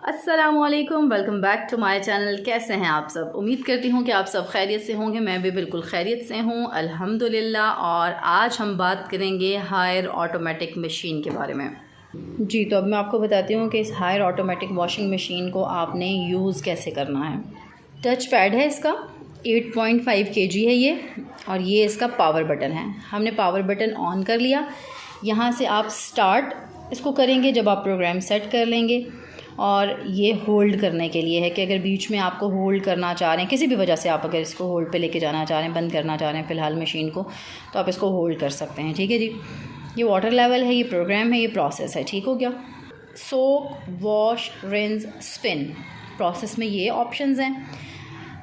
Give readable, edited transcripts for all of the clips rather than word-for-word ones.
अस्सलामुअलैकुम, welcome back to my channel. कैसे हैं आप सब? उम्मीद करती हूँ कि आप सब खैरियत से होंगे। मैं भी बिल्कुल खैरियत से हूँ अल्हम्दुलिल्लाह। और आज हम बात करेंगे हायर ऑटोमेटिक मशीन के बारे में। जी, तो अब मैं आपको बताती हूँ कि इस हायर ऑटोमेटिक वॉशिंग मशीन को आपने यूज़ कैसे करना है। टच पैड है इसका, 8.5 kg है ये, और ये इसका पावर बटन है। हमने पावर बटन ऑन कर लिया। यहाँ से आप स्टार्ट इसको करेंगे जब आप प्रोग्राम सेट कर लेंगे। और ये होल्ड करने के लिए है कि अगर बीच में आपको होल्ड करना चाह रहे हैं, किसी भी वजह से आप अगर इसको होल्ड पे लेके जाना चाह रहे हैं, बंद करना चाह रहे हैं फ़िलहाल मशीन को, तो आप इसको होल्ड कर सकते हैं। ठीक है जी। ये वाटर लेवल है, ये प्रोग्राम है, ये प्रोसेस है। ठीक हो गया। सोक, वॉश, रिंस, स्पिन, प्रोसेस में ये ऑप्शंस हैं।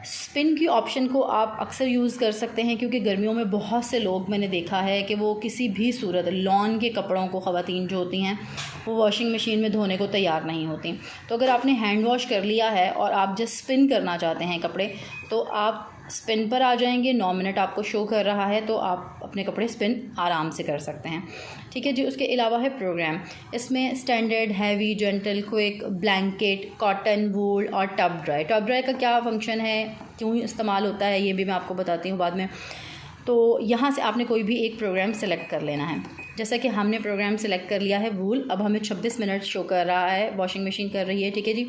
स्पिन की ऑप्शन को आप अक्सर यूज़ कर सकते हैं क्योंकि गर्मियों में बहुत से लोग मैंने देखा है कि वो किसी भी सूरत लॉन के कपड़ों को, ख़वातीन जो होती हैं, वो वॉशिंग मशीन में धोने को तैयार नहीं होती। तो अगर आपने हैंड वॉश कर लिया है और आप जस्ट स्पिन करना चाहते हैं कपड़े, तो आप स्पिन पर आ जाएंगे। 9 मिनट आपको शो कर रहा है, तो आप अपने कपड़े स्पिन आराम से कर सकते हैं। ठीक है जी। उसके अलावा है प्रोग्राम। इसमें standard, heavy, gentle, quick, blanket, cotton, wool और टब ड्राई। टब ड्राई का क्या फंक्शन है, क्यों इस्तेमाल होता है, ये भी मैं आपको बताती हूँ बाद में। तो यहाँ से आपने कोई भी एक प्रोग्राम सेलेक्ट कर लेना है। जैसा कि हमने प्रोग्राम सेलेक्ट कर लिया है वूल। अब हमें 26 मिनट शो कर रहा है, वॉशिंग मशीन कर रही है। ठीक है जी।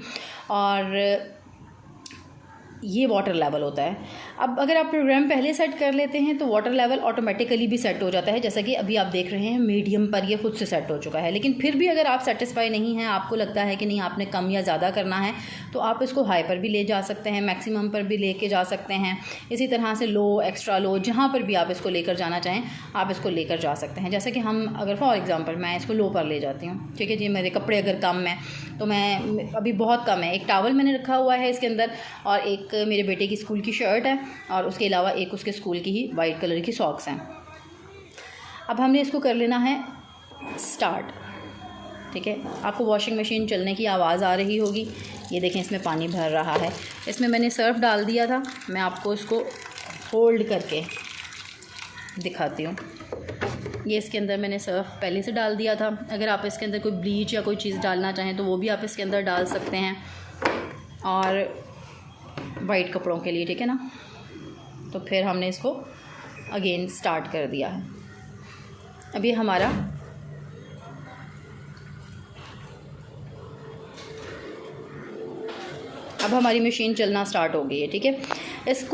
और ये वाटर लेवल होता है। अब अगर आप प्रोग्राम पहले सेट कर लेते हैं तो वाटर लेवल ऑटोमेटिकली भी सेट हो जाता है। जैसा कि अभी आप देख रहे हैं मीडियम पर ये खुद से सेट हो चुका है। लेकिन फिर भी अगर आप सेटिस्फाई नहीं हैं, आपको लगता है कि नहीं आपने कम या ज़्यादा करना है, तो आप इसको हाई पर भी ले जा सकते हैं, मैक्सिमम पर भी लेके जा सकते हैं। इसी तरह से लो, एक्स्ट्रा लो, जहाँ पर भी आप इसको लेकर जाना चाहें आप इसको लेकर जा सकते हैं। जैसे कि हम अगर फॉर एग्ज़ाम्पल मैं इसको लो पर ले जाती हूँ। ठीक है जी। मेरे कपड़े अगर कम हैं तो मैं अभी बहुत कम है, एक टावल मैंने रखा हुआ है इसके अंदर, और एक मेरे बेटे की स्कूल की शर्ट है, और उसके अलावा एक उसके स्कूल की ही वाइट कलर की सॉक्स हैं। अब हमने इसको कर लेना है स्टार्ट। ठीक है। आपको वॉशिंग मशीन चलने की आवाज़ आ रही होगी। ये देखें, इसमें पानी भर रहा है। इसमें मैंने सर्फ डाल दिया था। मैं आपको इसको होल्ड करके दिखाती हूँ। ये इसके अंदर मैंने सर्फ पहले से डाल दिया था। अगर आप इसके अंदर कोई ब्लीच या कोई चीज़ डालना चाहें तो वो भी आप इसके अंदर डाल सकते हैं, और वाइट कपड़ों के लिए। ठीक है ना। तो फिर हमने इसको अगेन स्टार्ट कर दिया है। अब ये हमारा अब हमारी मशीन चलना स्टार्ट हो गई है। ठीक है। इस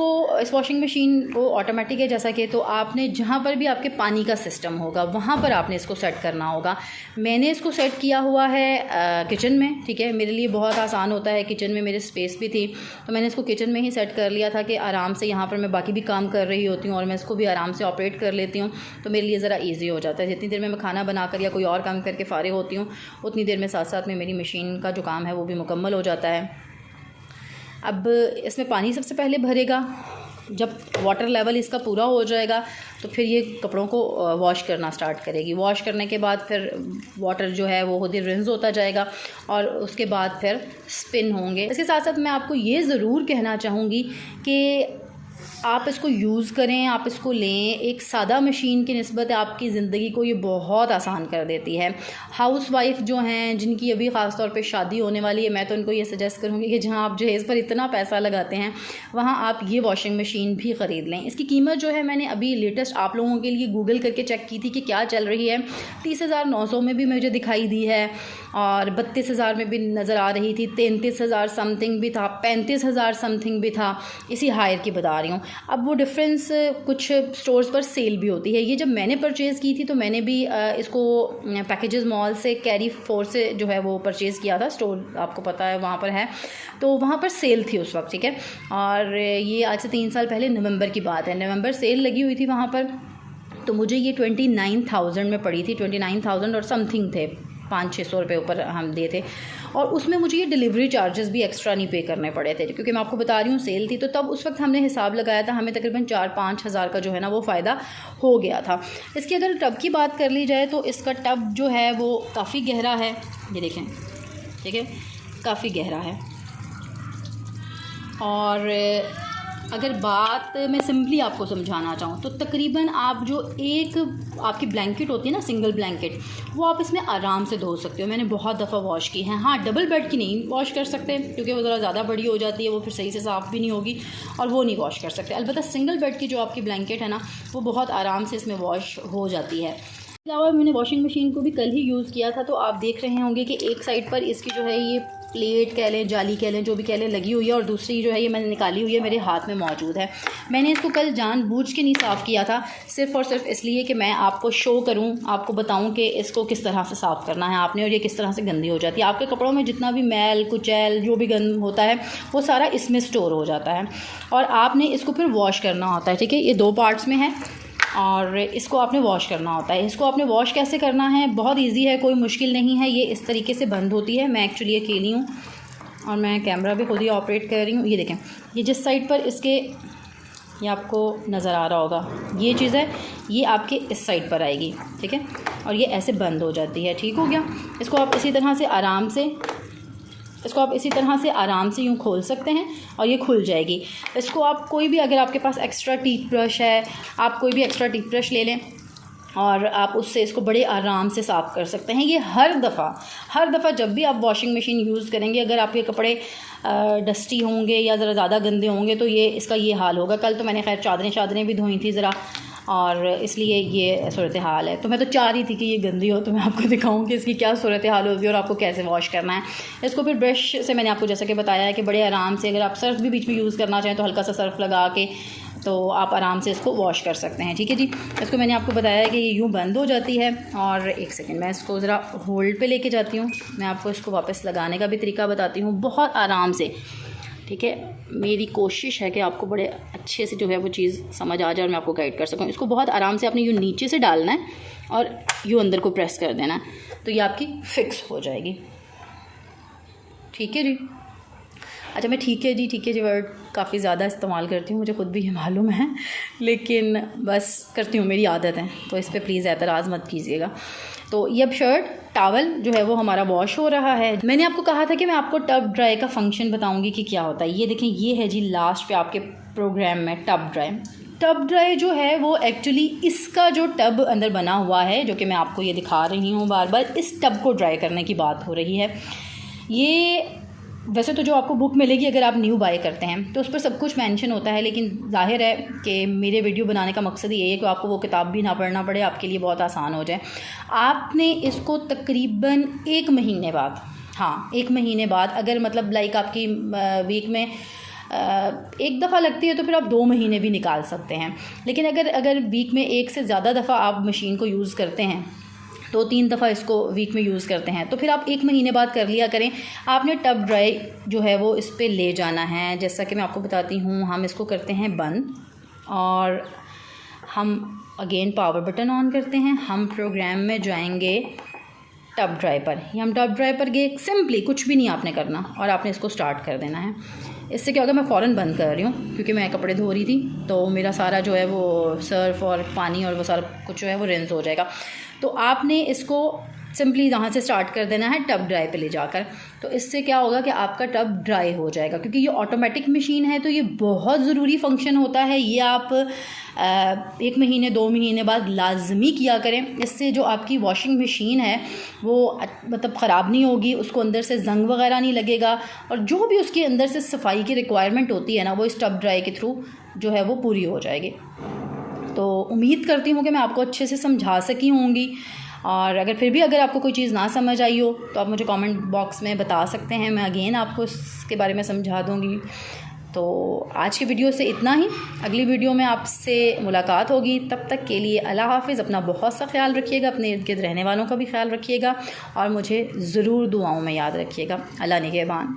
वॉशिंग मशीन को ऑटोमेटिक है जैसा कि, तो आपने जहाँ पर भी आपके पानी का सिस्टम होगा वहाँ पर आपने इसको सेट करना होगा। मैंने इसको सेट किया हुआ है किचन में। ठीक है। मेरे लिए बहुत आसान होता है, किचन में मेरे स्पेस भी थी, तो मैंने इसको किचन में ही सेट कर लिया था कि आराम से यहाँ पर मैं बाकी भी काम कर रही होती हूँ और मैं इसको भी आराम से ऑपरेट कर लेती हूँ, तो मेरे लिए ज़रा ईजी हो जाता है। जितनी देर में मैं खाना बनाकर या कोई और काम करके फ़ारिग होती हूँ, उतनी देर में साथ साथ में मेरी मशीन का जो काम है वो भी मुकम्मल हो जाता है। अब इसमें पानी सबसे पहले भरेगा। जब वाटर लेवल इसका पूरा हो जाएगा तो फिर ये कपड़ों को वॉश करना स्टार्ट करेगी। वॉश करने के बाद फिर वाटर जो है वो खुद ही रिंस होता जाएगा, और उसके बाद फिर स्पिन होंगे। इसके साथ साथ मैं आपको ये ज़रूर कहना चाहूँगी कि आप इसको यूज़ करें, आप इसको लें। एक सादा मशीन की निस्बत आपकी ज़िंदगी को ये बहुत आसान कर देती है। हाउसवाइफ जो हैं, जिनकी अभी ख़ास तौर पे शादी होने वाली है, मैं तो उनको ये सजेस्ट करूँगी कि जहाँ आप जहेज़ पर इतना पैसा लगाते हैं वहाँ आप ये वॉशिंग मशीन भी ख़रीद लें। इसकी कीमत जो है मैंने अभी लेटेस्ट आप लोगों के लिए गूगल करके चेक की थी कि क्या चल रही है। 30,900 में भी मुझे दिखाई दी है, और 32,000 में भी नज़र आ रही थी, 33,000 समथिंग भी था, 35,000 समथिंग भी था। इसी हायर की बता रही हूँ। अब वो डिफरेंस कुछ स्टोर्स पर सेल भी होती है। ये जब मैंने परचेज़ की थी तो मैंने भी इसको पैकेजेस मॉल से, कैरी 4 से जो है वो परचेज़ किया था। स्टोर आपको पता है वहाँ पर है, तो वहाँ पर सेल थी उस वक्त। ठीक है। और ये आज से 3 साल पहले नवंबर की बात है, नवंबर सेल लगी हुई थी वहाँ पर। तो मुझे ये 29,000 में पड़ी थी, 29,000 और समथिंग थे, 500-600 रुपये ऊपर हम दिए थे। और उसमें मुझे ये डिलीवरी चार्जेस भी एक्स्ट्रा नहीं पे करने पड़े थे, क्योंकि मैं आपको बता रही हूँ सेल थी। तो तब उस वक्त हमने हिसाब लगाया था, हमें तकरीबन 4-5 हज़ार का जो है ना वो फ़ायदा हो गया था। इसकी अगर टब की बात कर ली जाए तो इसका टब जो है वो काफ़ी गहरा है। ये देखें। ठीक है। काफ़ी गहरा है, और अगर बात मैं सिंपली आपको समझाना चाहूँ तो तकरीबन आप जो एक आपकी ब्लैंकेट होती है ना, सिंगल ब्लैंकेट, वो आप इसमें आराम से धो सकते हो। मैंने बहुत दफ़ा वॉश की हैं। हाँ, डबल बेड की नहीं वॉश कर सकते क्योंकि वो ज़रा ज़्यादा बड़ी हो जाती है, वो फिर सही से साफ़ भी नहीं होगी और वो नहीं वॉश कर सकते। अलबत्ता सिंगल बेड की जो आपकी ब्लैंकेट है ना, वो बहुत आराम से इसमें वॉश हो जाती है। इसके अलावा मैंने वॉशिंग मशीन को भी कल ही यूज़ किया था, तो आप देख रहे होंगे कि एक साइड पर इसकी जो है ये प्लेट कह लें, जाली कह लें, जो भी कह लें, लगी हुई है और दूसरी जो है ये मैंने निकाली हुई है, मेरे हाथ में मौजूद है। मैंने इसको कल जानबूझ के नहीं साफ़ किया था, सिर्फ़ और सिर्फ इसलिए कि मैं आपको शो करूं, आपको बताऊं कि इसको किस तरह से साफ़ करना है आपने और ये किस तरह से गंदी हो जाती है। आपके कपड़ों में जितना भी मैल कुचैल जो भी गंद होता है वो सारा इसमें स्टोर हो जाता है और आपने इसको फिर वॉश करना होता है। ठीक है, ये 2 पार्ट्स में है और इसको आपने वॉश करना होता है। इसको आपने वॉश कैसे करना है, बहुत इजी है, कोई मुश्किल नहीं है। ये इस तरीके से बंद होती है। मैं एक्चुअली अकेली हूँ और मैं कैमरा भी खुद ही ऑपरेट कर रही हूँ। ये देखें, ये जिस साइड पर इसके, ये आपको नज़र आ रहा होगा, ये चीज़ है, ये आपके इस साइड पर आएगी। ठीक है, और ये ऐसे बंद हो जाती है। ठीक हो गया। इसको आप इसी तरह से आराम से यूँ खोल सकते हैं और ये खुल जाएगी। इसको आप कोई भी, अगर आपके पास एक्स्ट्रा टीथ ब्रश है, आप कोई भी एक्स्ट्रा टीथ ब्रश ले लें और आप उससे इसको बड़े आराम से साफ़ कर सकते हैं। ये हर दफ़ा जब भी आप वॉशिंग मशीन यूज़ करेंगे, अगर आपके कपड़े डस्टी होंगे या ज़रा ज़्यादा गंदे होंगे तो ये इसका ये हाल होगा। कल तो मैंने खैर चादरें भी धोई थी ज़रा, और इसलिए ये सूरत हाल है। तो मैं तो चाह रही थी कि ये गंदी हो तो मैं आपको दिखाऊं कि इसकी क्या सूरत हाल होगी और आपको कैसे वॉश करना है। इसको फिर ब्रश से मैंने आपको जैसा कि बताया है कि बड़े आराम से, अगर आप सर्फ भी बीच में यूज़ करना चाहें तो हल्का सा सर्फ लगा के तो आप आराम से इसको वॉश कर सकते हैं। ठीक है जी। इसको मैंने आपको बताया है कि ये यूँ बंद हो जाती है। और एक सेकेंड, मैं इसको ज़रा होल्ड पे लेके जाती हूँ, मैं आपको इसको वापस लगाने का भी तरीका बताती हूँ बहुत आराम से। ठीक है, मेरी कोशिश है कि आपको बड़े अच्छे से जो है वो चीज़ समझ आ जाए और मैं आपको गाइड कर सकूँ। इसको बहुत आराम से आपने यूँ नीचे से डालना है और यूँ अंदर को प्रेस कर देना है, तो ये आपकी फ़िक्स हो जाएगी। ठीक है जी। अच्छा, मैं ठीक है जी वर्ड काफ़ी ज़्यादा इस्तेमाल करती हूँ, मुझे खुद भी ये मालूम है, लेकिन बस करती हूँ, मेरी आदत है, तो इस पर प्लीज़ एतराज़ मत कीजिएगा। तो ये अब शर्ट टॉवल जो है वो हमारा वॉश हो रहा है। मैंने आपको कहा था कि मैं आपको टब ड्राई का फंक्शन बताऊंगी कि क्या होता है। ये देखें, ये है जी लास्ट पे आपके प्रोग्राम में टब ड्राई जो है वो एक्चुअली इसका जो टब अंदर बना हुआ है, जो कि मैं आपको ये दिखा रही हूँ बार बार, इस टब को ड्राई करने की बात हो रही है। ये वैसे तो जो आपको बुक मिलेगी अगर आप न्यू बाय करते हैं तो उस पर सब कुछ मेंशन होता है, लेकिन जाहिर है कि मेरे वीडियो बनाने का मकसद ये है कि आपको वो किताब भी ना पढ़ना पड़े, आपके लिए बहुत आसान हो जाए। आपने इसको तकरीबन 1 महीने बाद, हाँ 1 महीने बाद, अगर मतलब लाइक आपकी वीक में एक दफ़ा लगती है तो फिर आप 2 महीने भी निकाल सकते हैं। लेकिन अगर वीक में 1 से ज़्यादा दफ़ा आप मशीन को यूज़ करते हैं, 2-3 दफ़ा इसको वीक में यूज़ करते हैं, तो फिर आप 1 महीने बाद कर लिया करें। आपने टब ड्राई जो है वो इस पे ले जाना है। जैसा कि मैं आपको बताती हूँ, हम इसको करते हैं बंद और हम अगेन पावर बटन ऑन करते हैं। हम प्रोग्राम में जाएंगे टब ड्राई पर, हम टब ड्राई पर गए, सिंपली कुछ भी नहीं आपने करना और आपने इसको स्टार्ट कर देना है। इससे क्या होगा, मैं फ़ौरन बंद कर रही हूँ क्योंकि मैं कपड़े धो रही थी, तो मेरा सारा जो है वो सर्फ और पानी और वो सारा कुछ जो है वो रिंस हो जाएगा। तो आपने इसको सिंपली यहाँ से स्टार्ट कर देना है टब ड्राई पे ले जाकर। तो इससे क्या होगा कि आपका टब ड्राई हो जाएगा, क्योंकि ये ऑटोमेटिक मशीन है तो ये बहुत ज़रूरी फंक्शन होता है। ये आप 1 महीने 2 महीने बाद लाजमी किया करें। इससे जो आपकी वॉशिंग मशीन है वो मतलब ख़राब नहीं होगी, उसको अंदर से जंग वगैरह नहीं लगेगा और जो भी उसके अंदर से सफाई की रिक्वायरमेंट होती है ना, वो इस टब ड्राई के थ्रू जो है वो पूरी हो जाएगी। तो उम्मीद करती हूँ कि मैं आपको अच्छे से समझा सकी होंगी, और अगर फिर भी अगर आपको कोई चीज़ ना समझ आई हो तो आप मुझे कमेंट बॉक्स में बता सकते हैं, मैं अगेन आपको इसके बारे में समझा दूँगी। तो आज की वीडियो से इतना ही, अगली वीडियो में आपसे मुलाकात होगी। तब तक के लिए अल्लाह हाफ़िज़। अपना बहुत सा ख्याल रखिएगा, अपने इर्द गिर्द रहने वालों का भी ख्याल रखिएगा और मुझे ज़रूर दुआओं में याद रखिएगा। अल्लाह निगहबान।